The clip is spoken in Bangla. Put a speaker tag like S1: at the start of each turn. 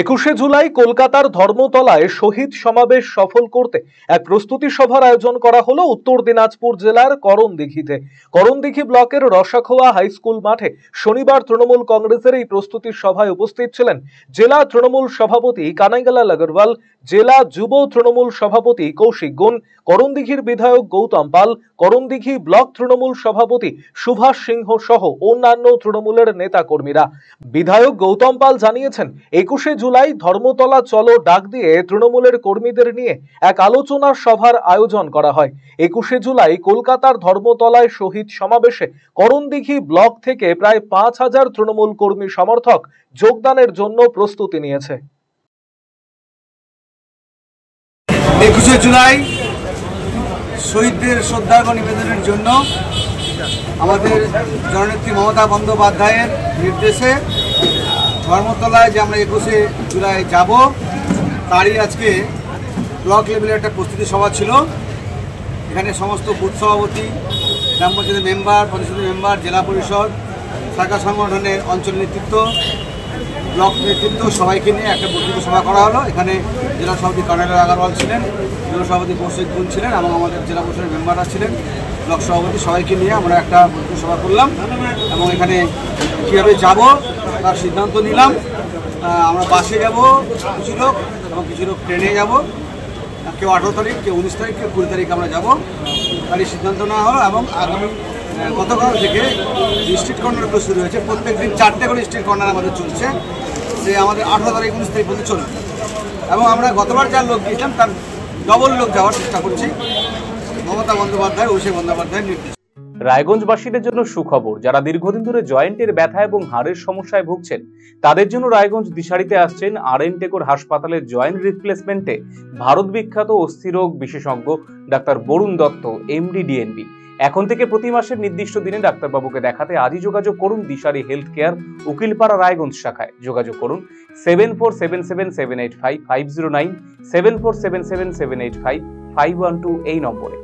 S1: 21শে জুলাই কলকাতার ধর্মতলায় শহীদ সমাবেশ সফল করতে এক প্রস্তুতি সভার আয়োজন করা হলো উত্তর দিনাজপুর জেলার করণদিঘিতে। করণদিঘি ব্লকের রসাখোয়া হাই স্কুল মাঠে শনিবার তৃণমূল কংগ্রেসের এই প্রস্তুতি সভায় উপস্থিত ছিলেন জেলা তৃণমূল সভাপতি কানাইলাল আগরওয়াল, জেলা যুব তৃণমূল সভাপতি কৌশিক গুণ, করণদিঘির বিধায়ক গৌতম পাল, করণদিঘি ব্লক তৃণমূল সভাপতি সুভাষ সিংহ সহ অন্যান্য তৃণমূলের নেতা কর্মীরা। বিধায়ক গৌতম পাল জানিয়েছেন, 21শে জুলাই ধর্মতলা চলো ডাক দিয়ে তৃণমূলের কর্মীদের নিয়ে এক আলোচনা সভার আয়োজন করা হয়। 21শে জুলাই কলকাতার ধর্মতলায় শহীদ সমাবেশে করণদিঘি ব্লক থেকে প্রায় 5000 তৃণমূল কর্মী সমর্থক যোগদানের জন্য প্রস্তুতি নিয়েছে।
S2: 21শে জুলাই শহীদদের শ্রদ্ধা নিবেদনের জন্য আমাদের জননেত্রী মমতা বন্দ্যোপাধ্যায়ের নির্দেশে ধর্মতলায় যে আমরা 21শে জুলাই যাব, তারই আজকে ব্লক লেভেলে একটা প্রস্তুতি সভা ছিল। এখানে সমস্ত বুথ সভাপতি, গ্রাম পঞ্চায়েতের মেম্বার, পঞ্চায়েতের মেম্বার, জেলা পরিষদ, শাখা সংগঠনের অঞ্চল নেতৃত্ব, ব্লক নেতৃত্ব সবাইকে নিয়ে একটা প্রস্তুতি সভা করা হলো। এখানে জেলা সভাপতি কানাইলাল আগরওয়াল ছিলেন, জেলা সভাপতি কৌশিক গুণ ছিলেন এবং আমাদের জেলা পরিষদের মেম্বাররা ছিলেন, ব্লক সভাপতি, সবাইকে নিয়ে আমরা একটা প্রস্তুতি সভা করলাম এবং এখানে কীভাবে যাব তার সিদ্ধান্ত নিলাম। আমরা বাসে যাব কিছু লোক এবং কিছু লোক ট্রেনে যাব, কেউ 18 তারিখ, কেউ 19 তারিখ, কেউ 20 তারিখ আমরা যাব, তারই সিদ্ধান্ত নেওয়া হলো। এবং আগামী গতকাল থেকে স্ট্রিট কর্নারগুলো শুরু হয়েছে, প্রত্যেক দিন 4টে করে স্ট্রিট কর্নার আমাদের চলছে, সে আমাদের 18 তারিখ 19 তারিখ পর্যন্ত চলবে এবং আমরা গতবার যার লোক দিয়েছিলাম তার ডবল লোক যাওয়ার চেষ্টা করছি মমতা বন্দ্যোপাধ্যায়, অভিষেক বন্দ্যোপাধ্যায়ের নির্দেশ।
S3: রায়গঞ্জবাসীদের জন্য সুখবর, যারা দীর্ঘদিন ধরে জয়েন্টের ব্যথা এবং হাড়ের সমস্যায় ভুগছেন তাদের জন্য রায়গঞ্জ দিশারিতে আসছেন আর.এন. টেকর হাসপাতালের জয়েন্ট রিপ্লেসমেন্টে ভারত বিখ্যাত অস্থিরোগ বিশেষজ্ঞ doctor Varun Dutta, MD, DNB. এখন থেকে প্রতি মাসের নির্দিষ্ট দিনে ডাক্তারবাবুকে দেখাতে আজই যোগাযোগ করুন দিশারি হেলথ কেয়ার, উকিলপাড়া, রায়গঞ্জ শাখায়। যোগাযোগ করুন 7477785509, 7477785512 এই নম্বরে।